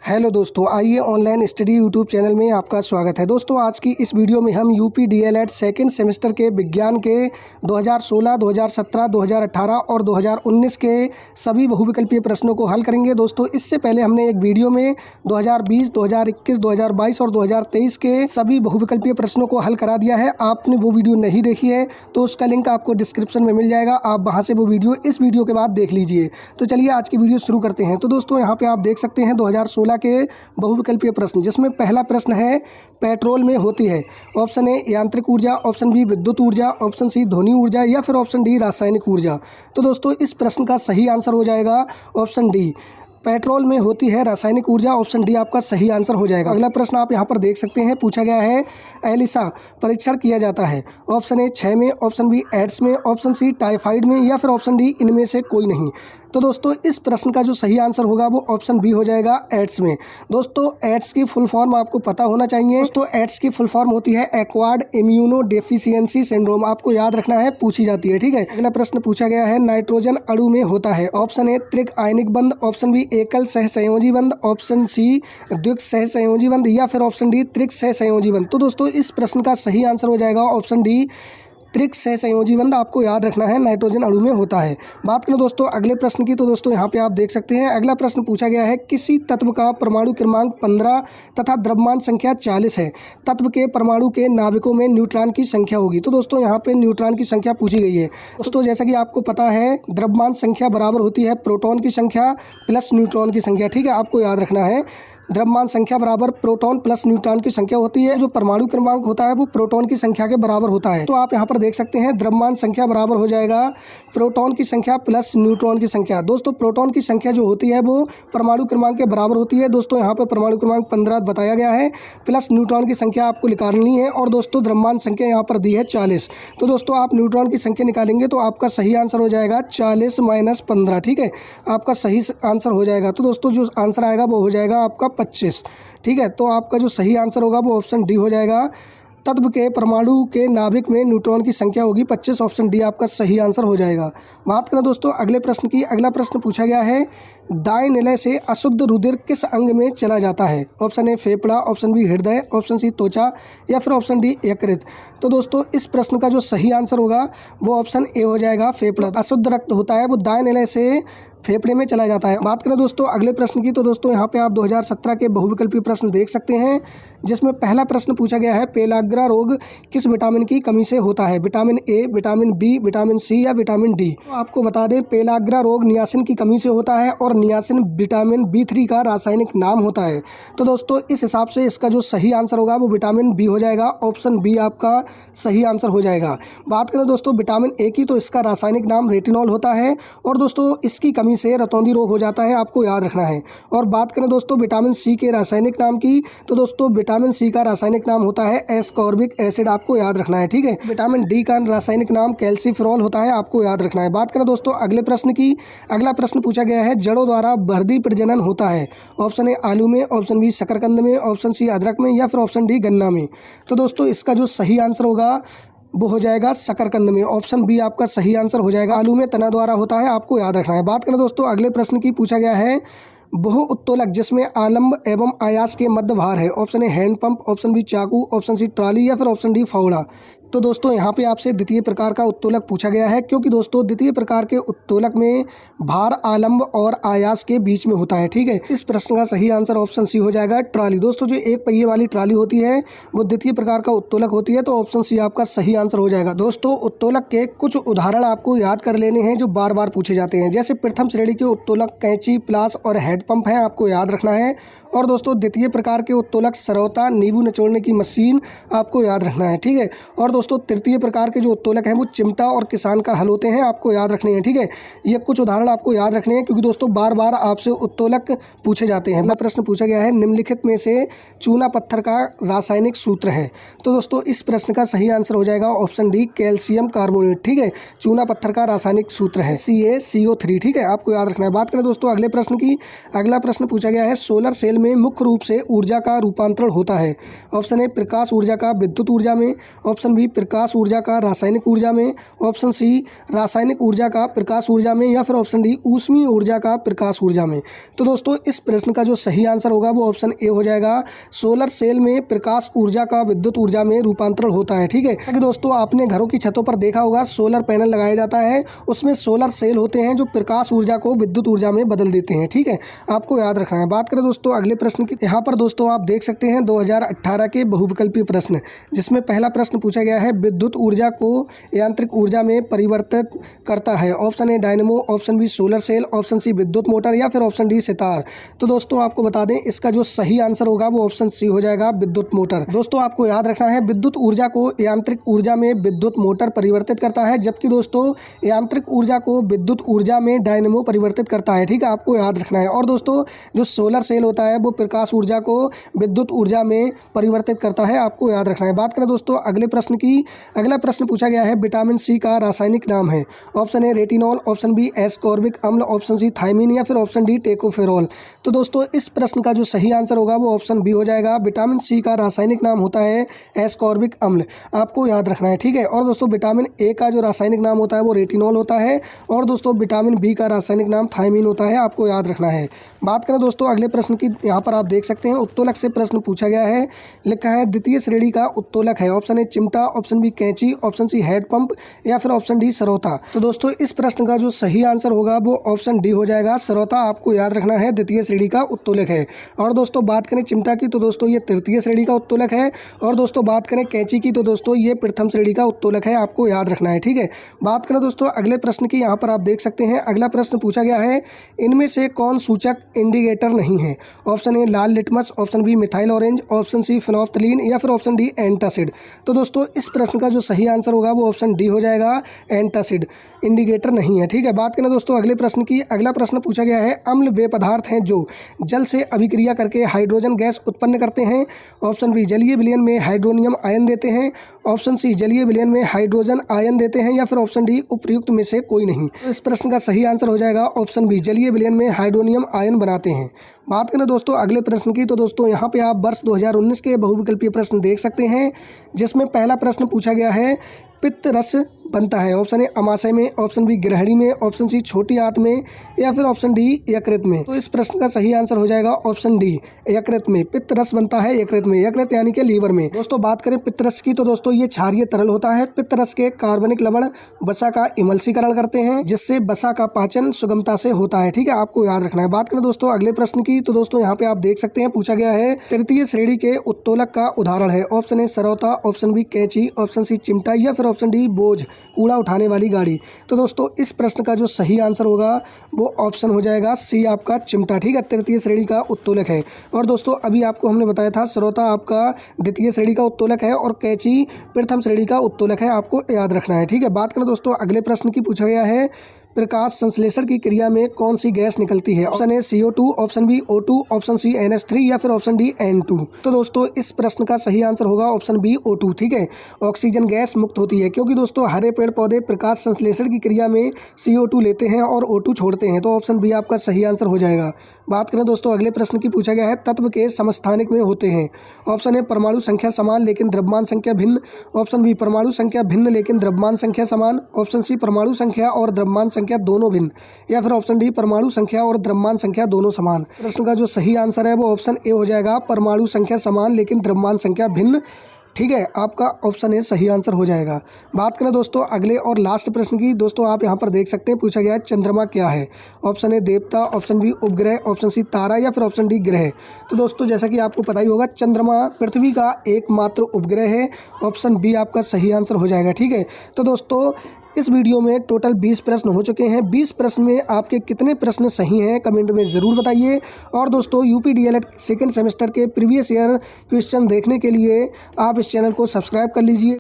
Hello दोस्तों, आइए online study YouTube channel में आपका स्वागत है। दोस्तों आज की इस वीडियो में हम यूपी डीएलएड सेकंड सेमेस्टर के विज्ञान के 2016, 2017, 2018 और 2019 के सभी बहुविकल्पीय प्रश्नों को हल करेंगे। दोस्तों इससे पहले हमने एक वीडियो में 2020, 2021, 2022 और 2023 के सभी बहुविकल्पीय प्रश्नों को हल करा दिया है। आपने वो वीडियो नहीं देखी है तो उसका लिंक आपको डिस्क्रिप्शन में मिल जाएगा, आप वहाँ से वो वीडियो इस वीडियो के बाद देख लीजिए। तो चलिए आज की वीडियो शुरू करते हैं। तो दोस्तों यहाँ पे आप देख सकते हैं 2016 के बहुविकल्पीय प्रश्न, जिसमें पहला प्रश्न है पेट्रोल में होती है। ऑप्शन ए यांत्रिक ऊर्जा, ऑप्शन बी विद्युत ऊर्जा, ऑप्शन सी ध्वनि ऊर्जा या फिर ऑप्शन डी रासायनिक ऊर्जा। तो दोस्तों इस प्रश्न का सही आंसर हो जाएगा ऑप्शन डी, पेट्रोल में होती है रासायनिक ऊर्जा। ऑप्शन डी आपका सही आंसर हो जाएगा। अगला प्रश्न आप यहाँ पर देख सकते हैं, पूछा गया है एलिसा परीक्षण किया जाता है। ऑप्शन ए क्षय में, ऑप्शन बी एड्स में, ऑप्शन सी टाइफाइड में या फिर ऑप्शन डी इनमें से कोई नहीं। तो दोस्तों इस प्रश्न का जो सही आंसर होगा वो ऑप्शन बी हो जाएगा एड्स में। दोस्तों एड्स की फुल फॉर्म आपको पता होना चाहिए। दोस्तों एड्स की फुल फॉर्म होती है एक्वायर्ड इम्यूनो डेफिशिएंसी सिंड्रोम, आपको याद रखना है, पूछी जाती है। ठीक है, अगला प्रश्न पूछा गया है नाइट्रोजन अणु में होता है। ऑप्शन ए त्रिक आयनिक बंध, ऑप्शन बी एकल सहसंयोजी बंध, ऑप्शन सी द्विक सहसंयोजी बंध या फिर ऑप्शन डी त्रिक सहसंयोजी बंध। तो दोस्तों इस प्रश्न का सही आंसर हो जाएगा ऑप्शन डी, त्रिक सहसंयोजी बंध आपको याद रखना है, नाइट्रोजन अणु में होता है। बात करें दोस्तों अगले प्रश्न की, तो दोस्तों यहाँ पे आप देख सकते हैं अगला प्रश्न पूछा गया है किसी तत्व का परमाणु क्रमांक 15 तथा द्रव्यमान संख्या 40 है, तत्व के परमाणु के नाभिकों में न्यूट्रॉन की संख्या होगी। तो दोस्तों यहाँ पे न्यूट्रॉन की संख्या पूछी गई है। दोस्तों जैसा कि आपको पता है द्रव्यमान संख्या बराबर होती है प्रोटॉन की संख्या प्लस न्यूट्रॉन की संख्या। ठीक है, आपको याद रखना है द्रव्यमान संख्या बराबर प्रोटॉन प्लस न्यूट्रॉन की संख्या होती है। जो परमाणु क्रमांक होता है वो प्रोटॉन की संख्या के बराबर होता है। तो आप यहाँ पर देख सकते हैं द्रव्यमान संख्या बराबर हो जाएगा प्रोटॉन की संख्या प्लस न्यूट्रॉन की संख्या। दोस्तों प्रोटॉन की संख्या जो होती है वो परमाणु क्रमांक के बराबर होती है। दोस्तों यहाँ पर परमाणु क्रमांक 15 बताया गया है, प्लस न्यूट्रॉन की संख्या आपको निकालनी है और दोस्तों द्रव्यमान संख्या यहाँ पर दी है 40। तो दोस्तों आप न्यूट्रॉन की संख्या निकालेंगे तो आपका सही आंसर हो जाएगा 40 माइनस 15। ठीक है, आपका सही आंसर हो जाएगा। तो दोस्तों जो आंसर आएगा वो हो जाएगा आपका 25। ठीक है, तो आपका जो सही आंसर होगा वो ऑप्शन डी हो जाएगा, तत्व के परमाणु के नाभिक में न्यूट्रॉन की संख्या होगी 25। ऑप्शन डी आपका सही आंसर हो जाएगा। बात करें दोस्तों अगले प्रश्न की, अगला प्रश्न पूछा गया है दाएं निलय से अशुद्ध रुधिर किस अंग में चला जाता है। ऑप्शन ए फेफड़ा, ऑप्शन बी हृदय, ऑप्शन सी त्वचा या फिर ऑप्शन डी यकृत। तो दोस्तों इस प्रश्न का जो सही आंसर होगा वो ऑप्शन ए हो जाएगा, फेफड़ा। अशुद्ध रक्त होता है वो दाएं निलय से फेफड़े में चला जाता है। बात करें दोस्तों अगले प्रश्न की, तो दोस्तों यहाँ पे आप 2017 के बहुविकल्पीय प्रश्न देख सकते हैं, जिसमें पहला प्रश्न पूछा गया है पेलाग्रा रोग किस विटामिन की कमी से होता है। Vitamin A, vitamin B, vitamin C या विटामिन डी। तो आपको बता दें पेलाग्रा रोग नियासिन की कमी से होता है और नियासिन विटामिन B3 का रासायनिक नाम होता है। तो दोस्तों इस हिसाब से इसका जो सही आंसर होगा वो विटामिन बी हो जाएगा, ऑप्शन बी आपका सही आंसर हो जाएगा। बात करें दोस्तों विटामिन ए की, तो इसका रासायनिक नाम रेटिनॉल होता है और दोस्तों इसकी कमी से रतौंधी रोग हो जाता है, आपको याद रखना है। और बात करें दोस्तों विटामिन सी के रासायनिक नाम की, तो दोस्तों विटामिन सी का रासायनिक नाम होता है एस्कॉर्बिक एसिड, आपको याद रखना है। ठीक है, विटामिन डी का रासायनिक नाम कैल्सीफेरॉल होता है, आपको याद रखना है। बात करें दोस्तों अगले प्रश्न की, अगला प्रश्न पूछा गया है जड़ों द्वारा वर्धी प्रजनन होता है। ऑप्शन ए आलू में, ऑप्शन बी शकरकंद में, ऑप्शन सी अदरक में या फिर ऑप्शन डी गन्ना में। तो दोस्तों इसका जो सही आंसर होगा वो हो जाएगा शकरकंद में, ऑप्शन बी आपका सही आंसर हो जाएगा। आलू में तना द्वारा होता है, आपको याद रखना है। बात करें दोस्तों अगले प्रश्न की, पूछा गया है बहु उत्तोलक जिसमें आलंब एवं आयास के मध्य भार है। Option A hand pump, option B चाकू, ऑप्शन सी ट्रॉली या फिर ऑप्शन डी फावड़ा। तो दोस्तों यहाँ पे आपसे द्वितीय प्रकार का उत्तोलक पूछा गया है, क्योंकि दोस्तों द्वितीय प्रकार के उत्तोलक में भार आलंब और आयास के बीच में होता है। ठीक है, इस प्रश्न का सही आंसर ऑप्शन सी हो जाएगा, ट्रॉली। दोस्तों जो एक पहिए वाली ट्रॉली होती है वो द्वितीय प्रकार का उत्तोलक होती है, तो ऑप्शन सी आपका सही आंसर हो जाएगा। दोस्तों उत्तोलक के कुछ उदाहरण आपको याद कर लेने हैं जो बार बार पूछे जाते हैं, जैसे प्रथम श्रेणी के उत्तोलक कैंची, प्लास और हेडपंप है, आपको याद रखना है। और दोस्तों द्वितीय प्रकार के उत्तोलक सरौता, नींबू निचोड़ने की मशीन, आपको याद रखना है। ठीक है, और दोस्तों तृतीय प्रकार के जो उत्तोलक हैं वो चिमटा और किसान का हल होते हैं, आपको याद रखने हैं। ठीक है, ये कुछ उदाहरण आपको याद रखने हैं, क्योंकि दोस्तों बार बार आपसे उत्तोलक पूछे जाते हैं। अगला प्रश्न पूछा गया है निम्नलिखित में से चूना पत्थर का रासायनिक सूत्र है। तो दोस्तों इस प्रश्न का सही आंसर हो जाएगा ऑप्शन डी कैल्शियम कार्बोनेट। ठीक है, चूना पत्थर का रासायनिक सूत्र है CaCO3। ठीक है, आपको याद रखना है। बात करें दोस्तों अगले प्रश्न की, अगला प्रश्न पूछा गया है सोलर सेल में मुख्य रूप से ऊर्जा का रूपांतरण होता है। ऑप्शन ए प्रकाश ऊर्जा का विद्युत ऊर्जा में, ऑप्शन बी बी प्रकाश ऊर्जा का रासायनिक ऊर्जा में, ऑप्शन सी रासायनिक ऊर्जा का प्रकाश ऊर्जा में, या फिर ऑप्शन डी ऊष्मीय ऊर्जा का प्रकाश ऊर्जा में। तो दोस्तों इस प्रश्न का जो सही आंसर होगा वो ऑप्शन ए हो जाएगा। सोलर सेल में प्रकाश ऊर्जा का विद्युत ऊर्जा में रूपांतरण होता है। ठीक है, जैसा कि दोस्तों आपने घरों की छतों पर देखा होगा सोलर पैनल लगाया जाता है, उसमें सोलर सेल होते हैं जो प्रकाश ऊर्जा को विद्युत ऊर्जा में बदल देते हैं। ठीक है, आपको याद रखना है। बात करें दोस्तों अगले प्रश्न की, यहाँ पर दोस्तों आप देख सकते हैं 2018 के बहुविकल्पीय प्रश्न, जिसमें पहला प्रश्न पूछा गया है विद्युत ऊर्जा को यांत्रिक ऊर्जा में परिवर्तित करता है। Option A dynamo, option B solar cell, option C विद्युत मोटर, या फिर ऑप्शन डी सितार। तो दोस्तों आपको बता दें इसका जो सही आंसर होगा वो ऑप्शन सी हो जाएगा, विद्युत मोटर। दोस्तों आपको याद रखना है विद्युत ऊर्जा को यांत्रिक ऊर्जा में विद्युत मोटर परिवर्तित करता है, जबकि दोस्तों यांत्रिक ऊर्जा को विद्युत ऊर्जा में डायनेमो परिवर्तित करता है। ठीक है, आपको याद रखना है। और दोस्तों जो सोलर सेल होता है वो प्रकाश ऊर्जा को विद्युत ऊर्जा में परिवर्तित करता है, आपको याद रखना है। बात करें दोस्तों अगले प्रश्न की, अगला प्रश्न पूछा गया है विटामिन सी का रासायनिक नाम है। Option A retinol, option B ascorbic अम्ल, ऑप्शन सी थायमीन, या फिर ऑप्शन डी टेकोफेरॉल। तो दोस्तों इस प्रश्न का जो सही आंसर होगा वो ऑप्शन बी हो जाएगा। विटामिन सी का रासायनिक नाम होता है एस्कॉर्बिक अम्ल, आपको याद रखना है। ठीक है, और दोस्तों विटामिन ए का जो रासायनिक नाम होता है वो रेटिनॉल होता है, और दोस्तों विटामिन बी का रासायनिक नाम थायमीन होता है, आपको याद रखना है। बात करें दोस्तों अगले प्रश्न की, यहाँ पर आप देख सकते हैं उत्तोलक से प्रश्न पूछा गया है। लिखा है द्वितीय श्रेणी का उत्तोलक है। ऑप्शन ए चिमटा, ऑप्शन बी कैंची, ऑप्शन सी हेड पंप, या फिर ऑप्शन डी सरौता। तो दोस्तों इस प्रश्न का जो सही आंसर होगा वो ऑप्शन डी हो जाएगा, सरौता। आपको याद रखना है द्वितीय श्रेणी का उत्तोलक है। और दोस्तों बात करें चिमटा की तो दोस्तों ये तृतीय श्रेणी का उत्तोलक है, और दोस्तों बात करें कैंची की तो दोस्तों ये प्रथम श्रेणी का उत्तोलक है, आपको याद रखना है। ठीक है, बात करें दोस्तों अगले प्रश्न की, यहाँ पर आप देख सकते हैं अगला प्रश्न पूछा गया है इनमें से कौन सूचक इंडिकेटर नहीं है। ऑप्शन ए लाल litmus, option B methyl orange, option C phenolphthalein, या फिर ऑप्शन डी एंटासिड। तो दोस्तों इस प्रश्न का जो सही आंसर होगा वो ऑप्शन डी हो जाएगा, एंटासिड इंडिकेटर नहीं है। ठीक है, बात करें दोस्तों अगले प्रश्न की, अगला प्रश्न पूछा गया है अम्ल वे पदार्थ हैं जो जल से अभिक्रिया करके हाइड्रोजन गैस उत्पन्न करते हैं। ऑप्शन बी जलीय विलयन में हाइड्रोनियम आयन देते हैं, ऑप्शन सी जलीय विलयन में हाइड्रोजन आयन देते हैं, या फिर ऑप्शन डी उपयुक्त में से कोई नहीं। तो इस प्रश्न का सही आंसर हो जाएगा ऑप्शन बी जलीय विलयन में हाइड्रोनियम आयन बनाते हैं। बात करें दोस्तों अगले प्रश्न की तो दोस्तों यहाँ पे आप वर्ष 2019 के बहुविकल्पीय प्रश्न देख सकते हैं, जिसमें पहला प्रश्न पूछा गया है पित्त रस बनता है। ऑप्शन ए अमाशय में, ऑप्शन बी ग्रहणी में, ऑप्शन सी छोटी आंत में, या फिर ऑप्शन डी यकृत में। तो इस प्रश्न का सही आंसर हो जाएगा ऑप्शन डी यकृत में। पित्त रस बनता है यकृत में, यकृत यानी कि लीवर में। दोस्तों बात करें पित्त रस की तो दोस्तों ये क्षारीय तरल होता है। पित्त रस के कार्बनिक लवण वसा का इमल्सीकरण करते हैं, जिससे वसा का पाचन सुगमता से होता है। ठीक है, आपको याद रखना है। बात करें दोस्तों अगले प्रश्न की तो दोस्तों यहाँ पे आप देख सकते हैं पूछा गया है तृतीय श्रेणी के उत्तोलक का उदाहरण है। ऑप्शन ए सरौता, ऑप्शन बी कैंची, ऑप्शन सी चिमटा, या फिर ऑप्शन डी बोझ कूड़ा उठाने वाली गाड़ी। तो दोस्तों इस प्रश्न का जो सही आंसर होगा वो ऑप्शन हो जाएगा सी आपका चिमटा। ठीक है, तृतीय श्रेणी का उत्तोलक है। और दोस्तों अभी आपको हमने बताया था सरौता आपका द्वितीय श्रेणी का उत्तोलक है और कैंची प्रथम श्रेणी का उत्तोलक है, आपको याद रखना है। ठीक है, बात करें दोस्तों अगले प्रश्न की पूछा गया है प्रकाश संश्लेषण की क्रिया में कौन सी गैस निकलती है। Option A CO2, option B O2, option C NH3, या फिर ऑप्शन डी N2। तो दोस्तों इस प्रश्न का सही आंसर होगा ऑप्शन बी O2। ठीक है, ऑक्सीजन गैस मुक्त होती है, क्योंकि दोस्तों हरे पेड़ पौधे प्रकाश संश्लेषण की क्रिया में CO2 लेते हैं और O2 छोड़ते हैं। तो ऑप्शन बी आपका सही आंसर हो जाएगा। बात करें दोस्तों अगले प्रश्न की पूछा गया है तत्व के समस्थानिक में होते हैं। ऑप्शन ए परमाणु संख्या समान लेकिन द्रव्यमान संख्या भिन्न, ऑप्शन बी परमाणु संख्या भिन्न लेकिन द्रव्यमान संख्या समान, ऑप्शन सी परमाणु संख्या और द्रव्यमान संख्या दोनों भिन्न, या फिर ऑप्शन डी परमाणु संख्या और द्रव्यमान संख्या दोनों समान। प्रश्न का जो सही आंसर है वो ऑप्शन ए हो जाएगा, परमाणु संख्या समान लेकिन द्रव्यमान संख्या भिन्न। ठीक है, आपका ऑप्शन ए सही आंसर हो जाएगा। बात करें दोस्तों अगले और लास्ट प्रश्न की, दोस्तों आप यहां पर देख सकते हैं पूछा गया है चंद्रमा क्या है। ऑप्शन ए देवता, ऑप्शन बी उपग्रह, ऑप्शन सी तारा, या फिर ऑप्शन डी ग्रह। तो दोस्तों जैसा कि आपको पता ही होगा चंद्रमा पृथ्वी का एकमात्र उपग्रह है, ऑप्शन बी आपका सही आंसर हो जाएगा। ठीक है, तो दोस्तों इस वीडियो में टोटल 20 प्रश्न हो चुके हैं। 20 प्रश्न में आपके कितने प्रश्न सही हैं कमेंट में ज़रूर बताइए। और दोस्तों UPDLED सेकंड सेमेस्टर के प्रीवियस ईयर क्वेश्चन देखने के लिए आप इस चैनल को सब्सक्राइब कर लीजिए।